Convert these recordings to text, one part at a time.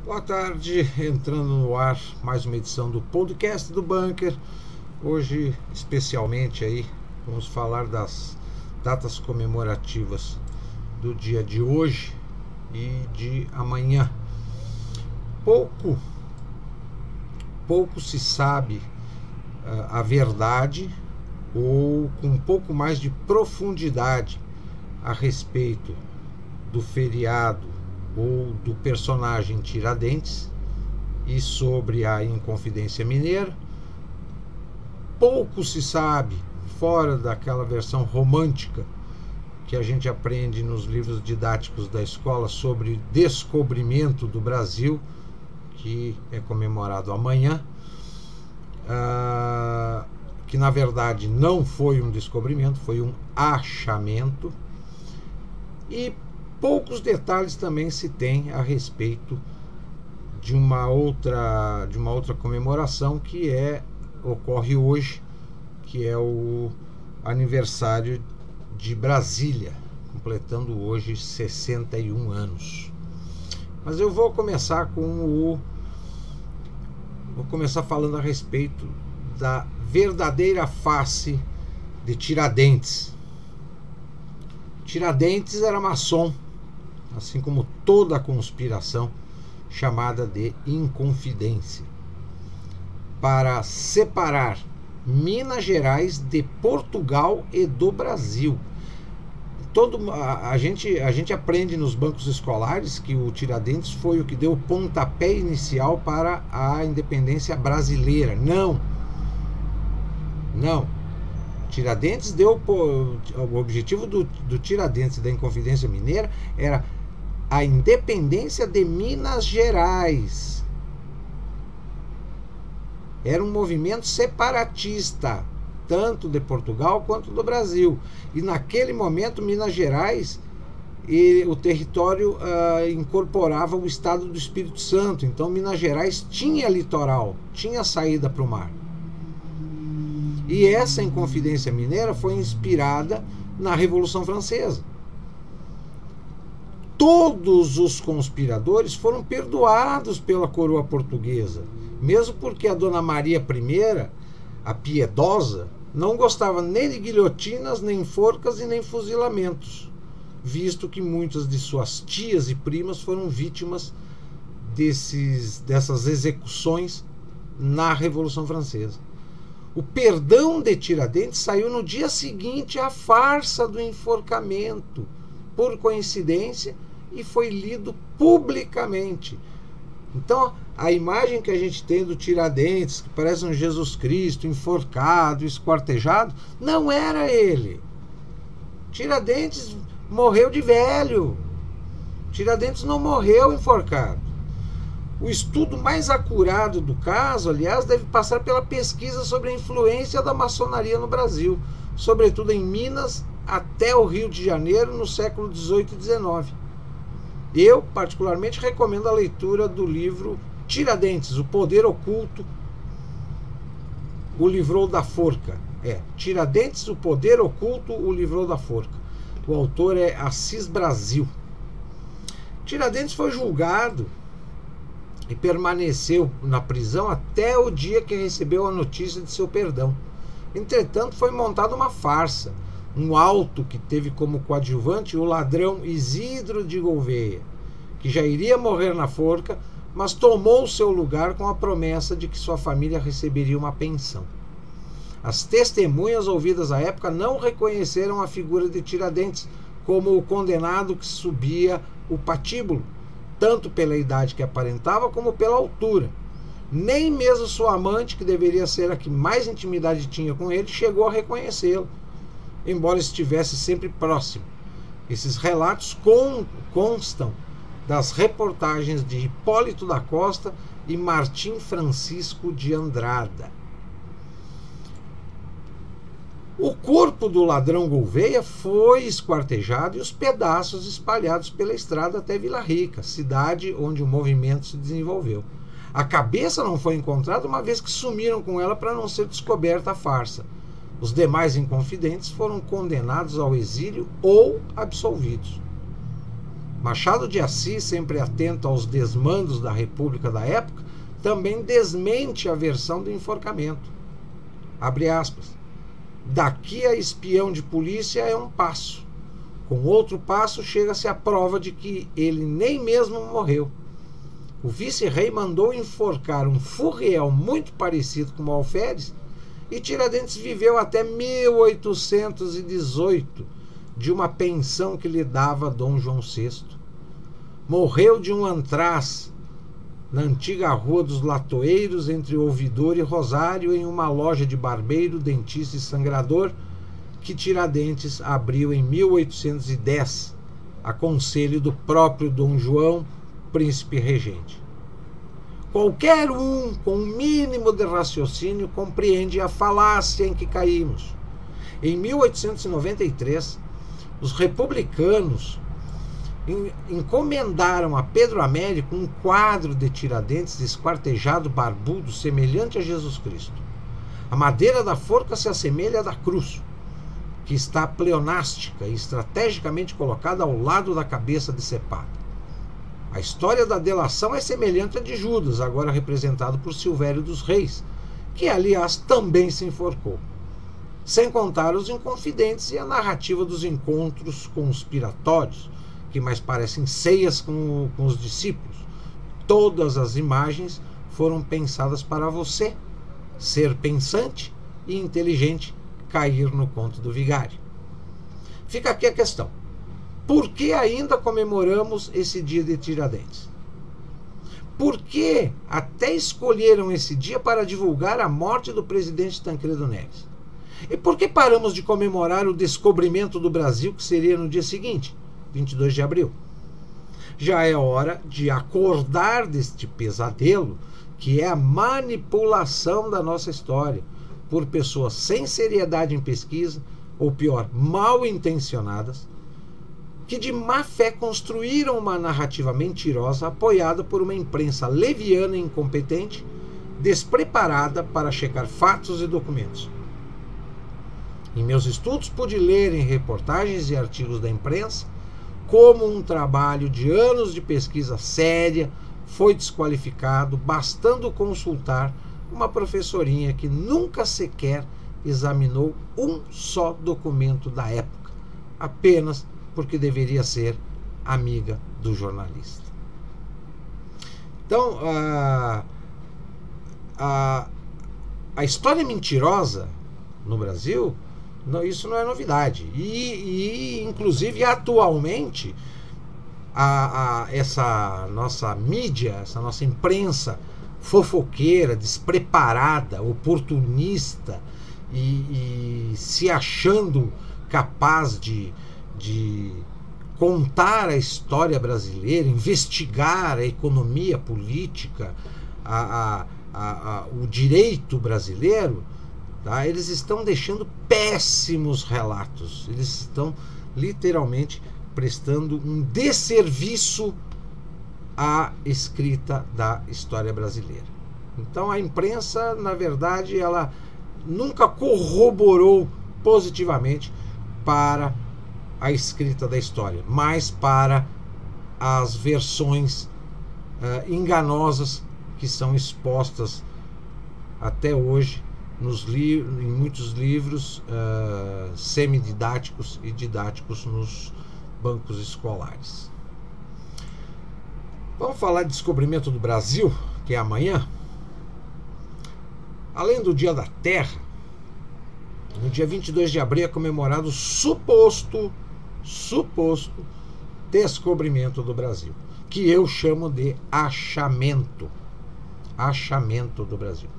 Boa tarde, entrando no ar mais uma edição do podcast do Bunker. Hoje, especialmente aí, vamos falar das datas comemorativas do dia de hoje e de amanhã. Pouco se sabe a verdade, ou com um pouco mais de profundidade a respeito do feriado ou do personagem Tiradentes e sobre a Inconfidência Mineira. Pouco se sabe, fora daquela versão romântica que a gente aprende nos livros didáticos da escola sobre o descobrimento do Brasil, que é comemorado amanhã, que na verdade não foi um descobrimento, foi um achamento. E poucos detalhes também se tem a respeito de uma outra comemoração que ocorre hoje, que é o aniversário de Brasília, completando hoje 61 anos. Mas eu vou começar falando a respeito da verdadeira face de Tiradentes. Tiradentes era maçom, assim como toda a conspiração chamada de Inconfidência, para separar Minas Gerais de Portugal e do Brasil. A gente aprende nos bancos escolares que o Tiradentes foi o que deu o pontapé inicial para a independência brasileira. Não. Tiradentes o objetivo do Tiradentes e da Inconfidência Mineira era a independência de Minas Gerais. Era um movimento separatista, tanto de Portugal quanto do Brasil. E naquele momento, Minas Gerais, o território incorporava o estado do Espírito Santo. Então, Minas Gerais tinha litoral, tinha saída para o mar. E essa Inconfidência Mineira foi inspirada na Revolução Francesa. Todos os conspiradores foram perdoados pela coroa portuguesa, mesmo porque a Dona Maria I, a piedosa, não gostava nem de guilhotinas, nem forcas e nem fuzilamentos, visto que muitas de suas tias e primas foram vítimas dessas execuções na Revolução Francesa. O perdão de Tiradentes saiu no dia seguinte à farsa do enforcamento, por coincidência, e foi lido publicamente. Então, a imagem que a gente tem do Tiradentes, que parece um Jesus Cristo enforcado, esquartejado, não era ele. Tiradentes morreu de velho. Tiradentes não morreu enforcado. O estudo mais acurado do caso, aliás, deve passar pela pesquisa sobre a influência da maçonaria no Brasil, sobretudo em Minas até o Rio de Janeiro no século XVIII e XIX. Eu, particularmente, recomendo a leitura do livro Tiradentes, o Poder Oculto, o livrou da forca. Tiradentes, o Poder Oculto, o livrou da forca. O autor é Assis Brasil. Tiradentes foi julgado e permaneceu na prisão até o dia que recebeu a notícia de seu perdão. Entretanto, foi montada uma farsa, um auto que teve como coadjuvante o ladrão Isidro de Gouveia, que já iria morrer na forca, mas tomou seu lugar com a promessa de que sua família receberia uma pensão. As testemunhas ouvidas à época não reconheceram a figura de Tiradentes como o condenado que subia o patíbulo, tanto pela idade que aparentava como pela altura. Nem mesmo sua amante, que deveria ser a que mais intimidade tinha com ele, chegou a reconhecê-lo, embora estivesse sempre próximo. Esses relatos constam das reportagens de Hipólito da Costa e Martim Francisco de Andrada. O corpo do ladrão Gouveia foi esquartejado e os pedaços espalhados pela estrada até Vila Rica, cidade onde o movimento se desenvolveu. A cabeça não foi encontrada, uma vez que sumiram com ela para não ser descoberta a farsa. Os demais inconfidentes foram condenados ao exílio ou absolvidos. Machado de Assis, sempre atento aos desmandos da República da época, também desmente a versão do enforcamento. Abre aspas. Daqui a espião de polícia é um passo. Com outro passo chega-se à prova de que ele nem mesmo morreu. O vice-rei mandou enforcar um furriel muito parecido com o alferes e Tiradentes viveu até 1818 de uma pensão que lhe dava Dom João VI. Morreu de um antraz na antiga Rua dos Latoeiros, entre Ouvidor e Rosário, em uma loja de barbeiro, dentista e sangrador, que Tiradentes abriu em 1810, a conselho do próprio Dom João, príncipe regente. Qualquer um com um mínimo de raciocínio compreende a falácia em que caímos. Em 1893, os republicanos encomendaram a Pedro Américo um quadro de Tiradentes esquartejado, barbudo, semelhante a Jesus Cristo. A madeira da forca se assemelha à da cruz, que está pleonástica e estrategicamente colocada ao lado da cabeça decepada. A história da delação é semelhante à de Judas, agora representado por Silvério dos Reis, que, aliás, também se enforcou. Sem contar os inconfidentes e a narrativa dos encontros conspiratórios, que mais parecem ceias com os discípulos. Todas as imagens foram pensadas para você, ser pensante e inteligente, cair no conto do vigário. Fica aqui a questão. Por que ainda comemoramos esse dia de Tiradentes? Por que até escolheram esse dia para divulgar a morte do presidente Tancredo Neves? E por que paramos de comemorar o descobrimento do Brasil, que seria no dia seguinte, 22 de abril? Já é hora de acordar deste pesadelo, que é a manipulação da nossa história por pessoas sem seriedade em pesquisa, ou pior, mal intencionadas, que de má fé construíram uma narrativa mentirosa apoiada por uma imprensa leviana e incompetente, despreparada para checar fatos e documentos. Em meus estudos pude ler em reportagens e artigos da imprensa como um trabalho de anos de pesquisa séria foi desqualificado, bastando consultar uma professorinha que nunca sequer examinou um só documento da época, apenas porque deveria ser amiga do jornalista. Então, a história mentirosa no Brasil, isso não é novidade. Inclusive, atualmente, essa nossa mídia, essa nossa imprensa fofoqueira, despreparada, oportunista e se achando capaz de contar a história brasileira, investigar a economia política, o direito brasileiro, tá? Eles estão deixando péssimos relatos. Eles estão literalmente prestando um desserviço à escrita da história brasileira. Então a imprensa, na verdade, ela nunca corroborou positivamente para a escrita da história, mas para as versões enganosas que são expostas até hoje em muitos livros semididáticos e didáticos nos bancos escolares. Vamos falar de descobrimento do Brasil, que é amanhã. Além do Dia da Terra, no dia 22 de abril é comemorado o suposto descobrimento do Brasil, que eu chamo de achamento do Brasil.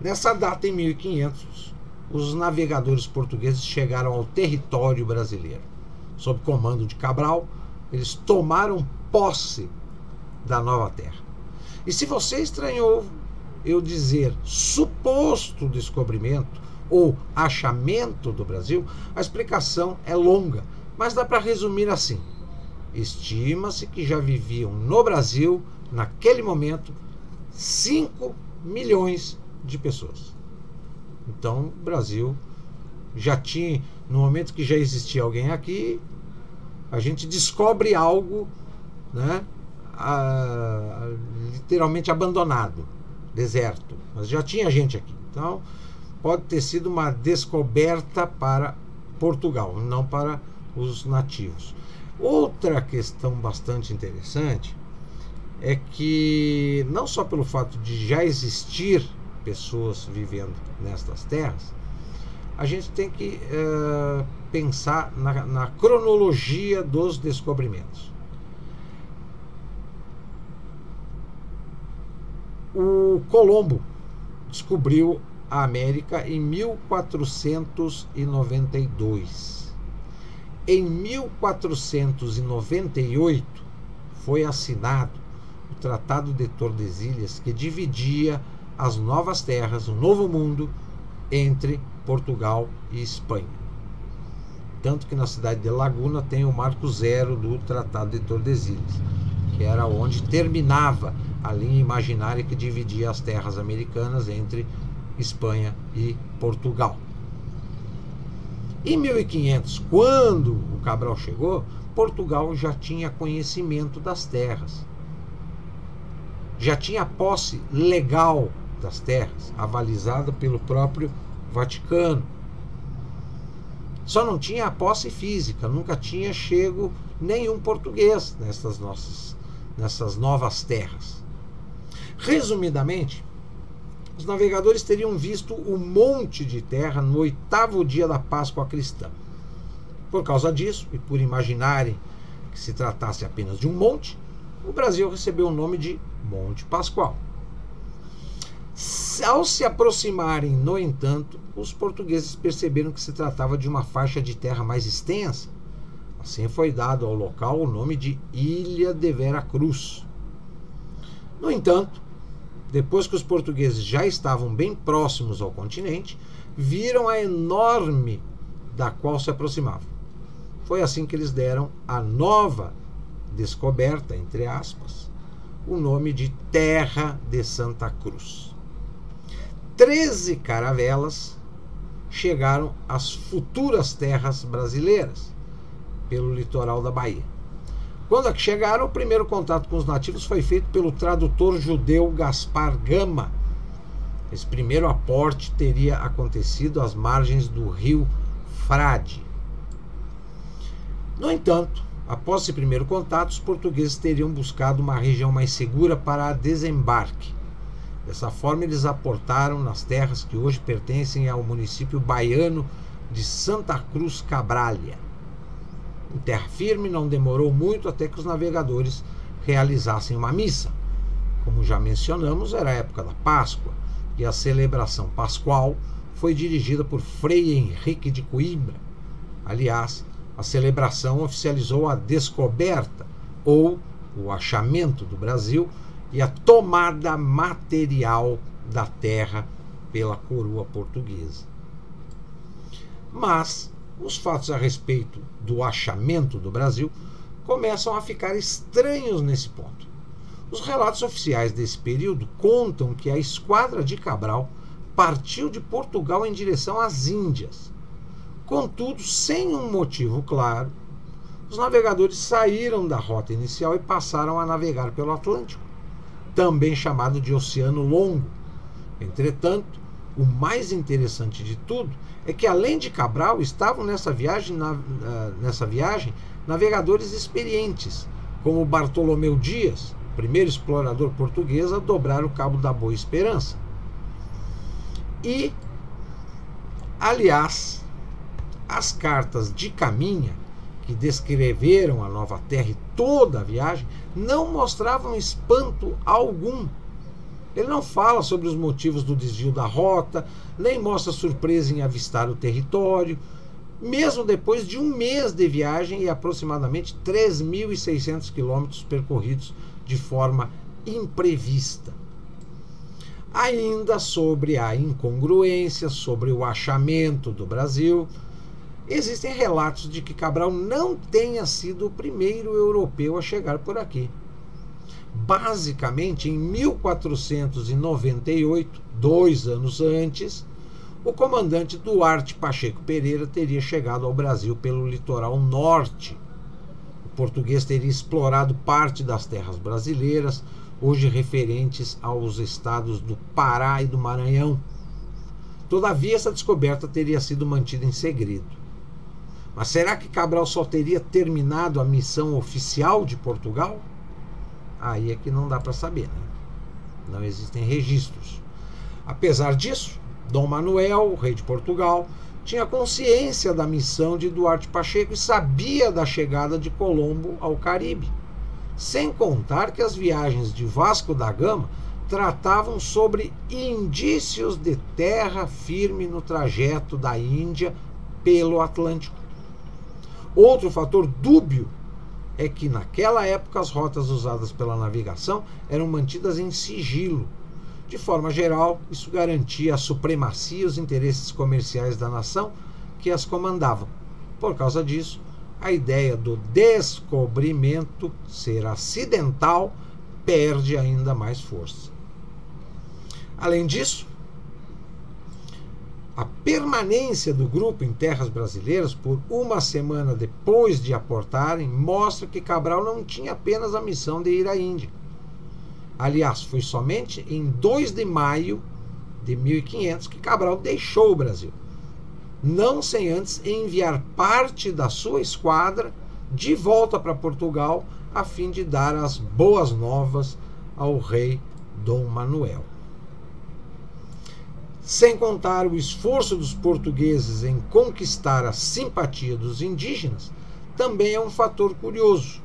Nessa data, em 1500, os navegadores portugueses chegaram ao território brasileiro. Sob comando de Cabral, eles tomaram posse da nova terra. E se você estranhou eu dizer suposto descobrimento ou achamento do Brasil, a explicação é longa, mas dá para resumir assim: estima-se que já viviam no Brasil, naquele momento, 5 milhões de pessoas. Então, o Brasil já tinha, no momento que já existia alguém aqui, a gente descobre algo, né, literalmente abandonado, deserto. Mas já tinha gente aqui. Então, pode ter sido uma descoberta para Portugal, não para os nativos. Outra questão bastante interessante é que, não só pelo fato de já existir pessoas vivendo nestas terras, a gente tem que pensar na cronologia dos descobrimentos. O Colombo descobriu a América em 1492. Em 1498 foi assinado o Tratado de Tordesilhas, que dividia as novas terras, o Novo Mundo, entre Portugal e Espanha. Tanto que na cidade de Laguna tem o marco zero do Tratado de Tordesilhas, que era onde terminava a linha imaginária que dividia as terras americanas entre Espanha e Portugal. Em 1500, quando o Cabral chegou, Portugal já tinha conhecimento das terras, já tinha posse legal das terras, avalizada pelo próprio Vaticano. Só não tinha a posse física, nunca tinha chego nenhum português nessas novas terras. Resumidamente, os navegadores teriam visto um monte de terra no 8º dia da Páscoa cristã. Por causa disso, e por imaginarem que se tratasse apenas de um monte, o Brasil recebeu o nome de Monte Pascoal. Ao se aproximarem, no entanto, os portugueses perceberam que se tratava de uma faixa de terra mais extensa. Assim foi dado ao local o nome de Ilha de Vera Cruz. No entanto, depois que os portugueses já estavam bem próximos ao continente, viram a enorme da qual se aproximavam. Foi assim que eles deram a nova descoberta, entre aspas, o nome de Terra de Santa Cruz. 13 caravelas chegaram às futuras terras brasileiras, pelo litoral da Bahia. Quando aqui chegaram, o primeiro contato com os nativos foi feito pelo tradutor judeu Gaspar Gama. Esse primeiro aporte teria acontecido às margens do rio Frade. No entanto, após esse primeiro contato, os portugueses teriam buscado uma região mais segura para desembarque. Dessa forma, eles aportaram nas terras que hoje pertencem ao município baiano de Santa Cruz Cabralha. Em terra firme, não demorou muito até que os navegadores realizassem uma missa. Como já mencionamos, era a época da Páscoa, e a celebração pascual foi dirigida por Frei Henrique de Coimbra. Aliás, a celebração oficializou a descoberta, ou o achamento do Brasil, e a tomada material da terra pela coroa portuguesa. Mas os fatos a respeito do achamento do Brasil começam a ficar estranhos nesse ponto. Os relatos oficiais desse período contam que a esquadra de Cabral partiu de Portugal em direção às Índias. Contudo, sem um motivo claro, os navegadores saíram da rota inicial e passaram a navegar pelo Atlântico, também chamado de Oceano Longo. Entretanto, o mais interessante de tudo é que, além de Cabral, estavam nessa viagem navegadores experientes, como Bartolomeu Dias, primeiro explorador português a dobrar o Cabo da Boa Esperança. E, aliás, as cartas de Caminha, que descreveram a nova terra e toda a viagem, não mostravam espanto algum. Ele não fala sobre os motivos do desvio da rota, nem mostra surpresa em avistar o território, mesmo depois de um mês de viagem e aproximadamente 3.600 quilômetros percorridos de forma imprevista. Ainda sobre a incongruência, sobre o achamento do Brasil, existem relatos de que Cabral não tenha sido o primeiro europeu a chegar por aqui. Basicamente, em 1498, 2 anos antes, o comandante Duarte Pacheco Pereira teria chegado ao Brasil pelo litoral norte. português teria explorado parte das terras brasileiras, hoje referentes aos estados do Pará e do Maranhão. Todavia, essa descoberta teria sido mantida em segredo. Mas será que Cabral só teria terminado a missão oficial de Portugal? Aí é que não dá para saber, né? Não existem registros. Apesar disso, Dom Manuel, rei de Portugal, tinha consciência da missão de Duarte Pacheco e sabia da chegada de Colombo ao Caribe. Sem contar que as viagens de Vasco da Gama tratavam sobre indícios de terra firme no trajeto da Índia pelo Atlântico. Outro fator dúbio é que naquela época as rotas usadas pela navegação eram mantidas em sigilo. De forma geral, isso garantia a supremacia e os interesses comerciais da nação que as comandavam. Por causa disso, a ideia do descobrimento ser acidental perde ainda mais força. Além disso, a permanência do grupo em terras brasileiras por uma semana depois de aportarem mostra que Cabral não tinha apenas a missão de ir à Índia. Aliás, foi somente em 2 de maio de 1500 que Cabral deixou o Brasil, não sem antes enviar parte da sua esquadra de volta para Portugal a fim de dar as boas novas ao rei Dom Manuel. Sem contar o esforço dos portugueses em conquistar a simpatia dos indígenas, também é um fator curioso.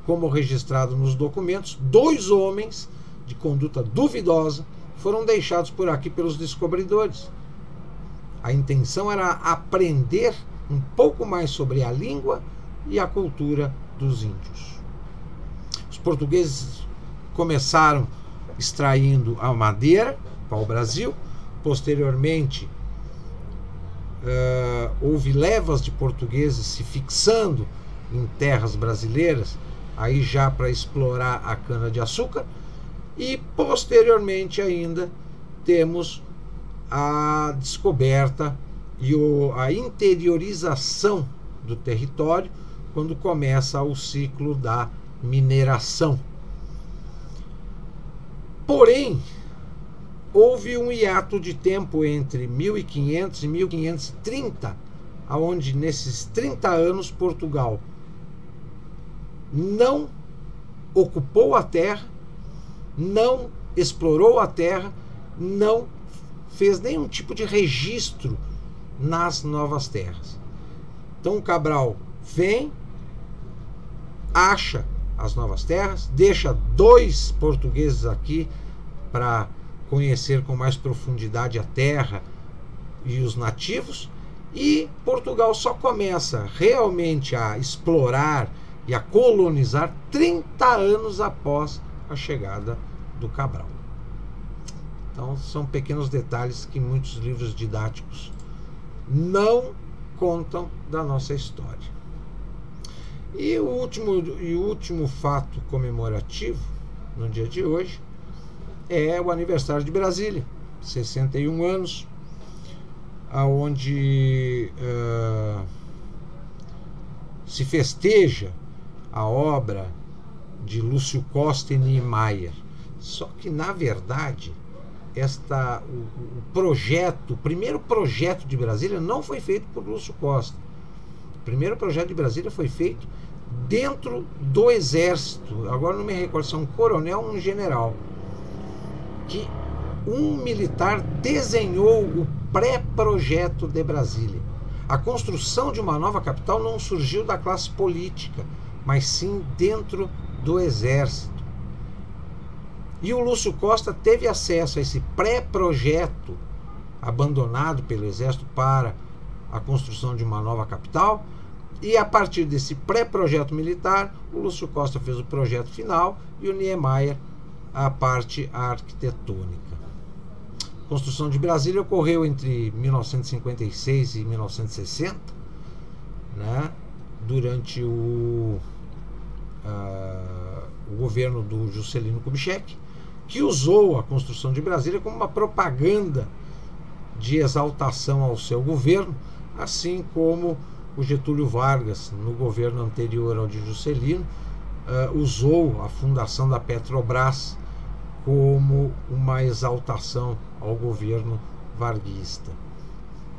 Como registrado nos documentos, 2 homens de conduta duvidosa foram deixados por aqui pelos descobridores. A intenção era aprender um pouco mais sobre a língua e a cultura dos índios. Os portugueses começaram extraindo a madeira para o Brasil. Posteriormente, houve levas de portugueses se fixando em terras brasileiras, aí já para explorar a cana-de-açúcar, e posteriormente ainda temos a descoberta e a interiorização do território, quando começa o ciclo da mineração. Porém, houve um hiato de tempo entre 1500 e 1530, onde nesses 30 anos Portugal não ocupou a terra, não explorou a terra, não fez nenhum tipo de registro nas novas terras. Então Cabral vem, acha as novas terras, deixa 2 portugueses aqui para conhecer com mais profundidade a terra e os nativos, e Portugal só começa realmente a explorar e a colonizar 30 anos após a chegada do Cabral. Então são pequenos detalhes que muitos livros didáticos não contam da nossa história. E o último fato comemorativo no dia de hoje é o aniversário de Brasília, 61 anos, onde se festeja a obra de Lúcio Costa e Niemeyer. Só que, na verdade, o primeiro projeto de Brasília não foi feito por Lúcio Costa. O primeiro projeto de Brasília foi feito dentro do Exército. Agora não me recordo se é um coronel ou um general, que um militar desenhou o pré-projeto de Brasília. A construção de uma nova capital não surgiu da classe política, mas sim dentro do Exército. E o Lúcio Costa teve acesso a esse pré-projeto abandonado pelo Exército para a construção de uma nova capital, e a partir desse pré-projeto militar, o Lúcio Costa fez o projeto final e o Niemeyer a parte arquitetônica. A construção de Brasília ocorreu entre 1956 e 1960, né, durante o governo do Juscelino Kubitschek, que usou a construção de Brasília como uma propaganda de exaltação ao seu governo, assim como o Getúlio Vargas, no governo anterior ao de Juscelino, usou a fundação da Petrobras como uma exaltação ao governo varguista,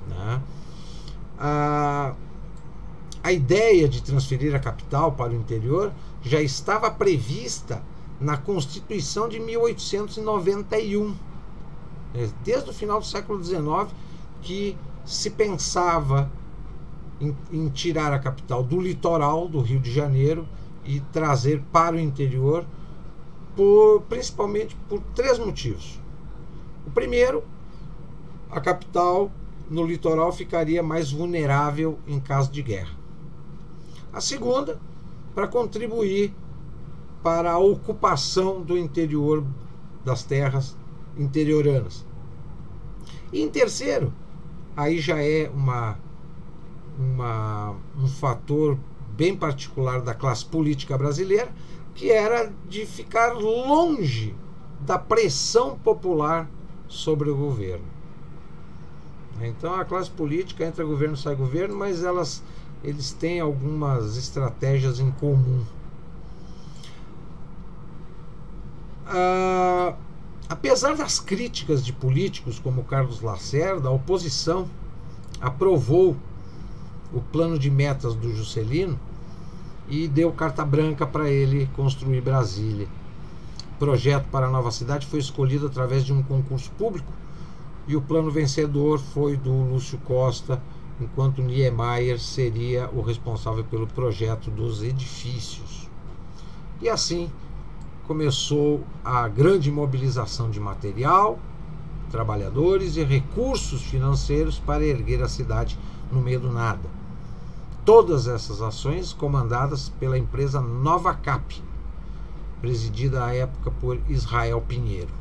né? A ideia de transferir a capital para o interior já estava prevista na Constituição de 1891. Desde o final do século XIX que se pensava em tirar a capital do litoral do Rio de Janeiro e trazer para o interior, principalmente por 3 motivos. O primeiro, a capital no litoral ficaria mais vulnerável em caso de guerra. A segunda, para contribuir para a ocupação do interior, das terras interioranas. E em terceiro, aí já é um fator bem particular da classe política brasileira, que era de ficar longe da pressão popular sobre o governo. Então a classe política entra governo, sai governo, mas eles têm algumas estratégias em comum. Apesar das críticas de políticos como Carlos Lacerda, a oposição aprovou o plano de metas do Juscelino e deu carta branca para ele construir Brasília. O projeto para a nova cidade foi escolhido através de um concurso público e o plano vencedor foi do Lúcio Costa, enquanto Niemeyer seria o responsável pelo projeto dos edifícios. E assim começou a grande mobilização de material, trabalhadores e recursos financeiros para erguer a cidade no meio do nada. Todas essas ações comandadas pela empresa Nova Cap, presidida à época por Israel Pinheiro.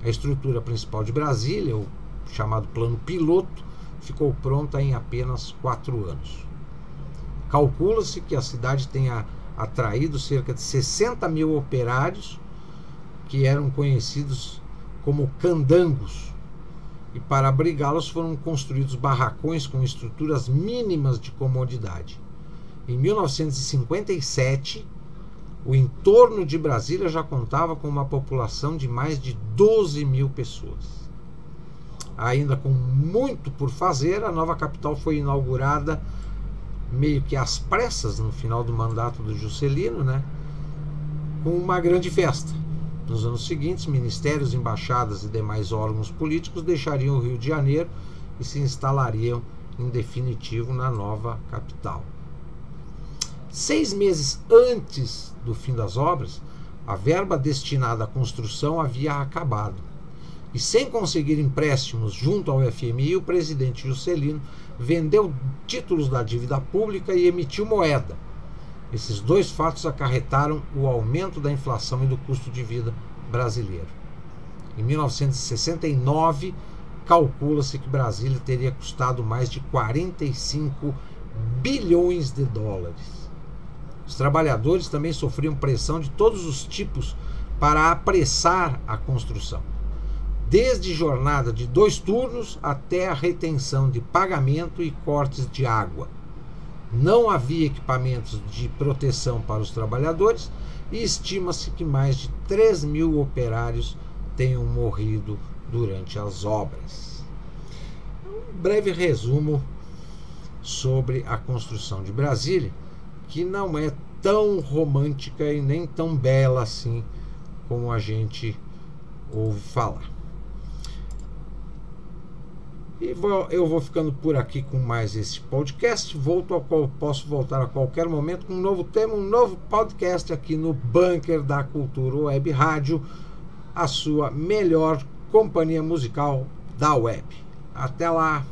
A estrutura principal de Brasília, o chamado Plano Piloto, ficou pronta em apenas 4 anos. Calcula-se que a cidade tenha atraído cerca de 60 mil operários, que eram conhecidos como candangos, e para abrigá-los foram construídos barracões com estruturas mínimas de comodidade. Em 1957, o entorno de Brasília já contava com uma população de mais de 12 mil pessoas. Ainda com muito por fazer, a nova capital foi inaugurada meio que às pressas no final do mandato do Juscelino, né, com uma grande festa. Nos anos seguintes, ministérios, embaixadas e demais órgãos políticos deixariam o Rio de Janeiro e se instalariam em definitivo na nova capital. 6 meses antes do fim das obras, a verba destinada à construção havia acabado. E sem conseguir empréstimos junto ao FMI, o presidente Juscelino vendeu títulos da dívida pública e emitiu moeda. Esses 2 fatos acarretaram o aumento da inflação e do custo de vida brasileiro. Em 1969, calcula-se que Brasília teria custado mais de 45 bilhões de dólares. Os trabalhadores também sofriam pressão de todos os tipos para apressar a construção, desde jornada de 2 turnos até a retenção de pagamento e cortes de água. Não havia equipamentos de proteção para os trabalhadores e estima-se que mais de 3 mil operários tenham morrido durante as obras. Um breve resumo sobre a construção de Brasília, que não é tão romântica e nem tão bela assim como a gente ouve falar. E eu vou ficando por aqui com mais esse podcast. Posso voltar a qualquer momento com um novo tema, um novo podcast aqui no Bunker da Cultura Web Rádio, a sua melhor companhia musical da web. Até lá!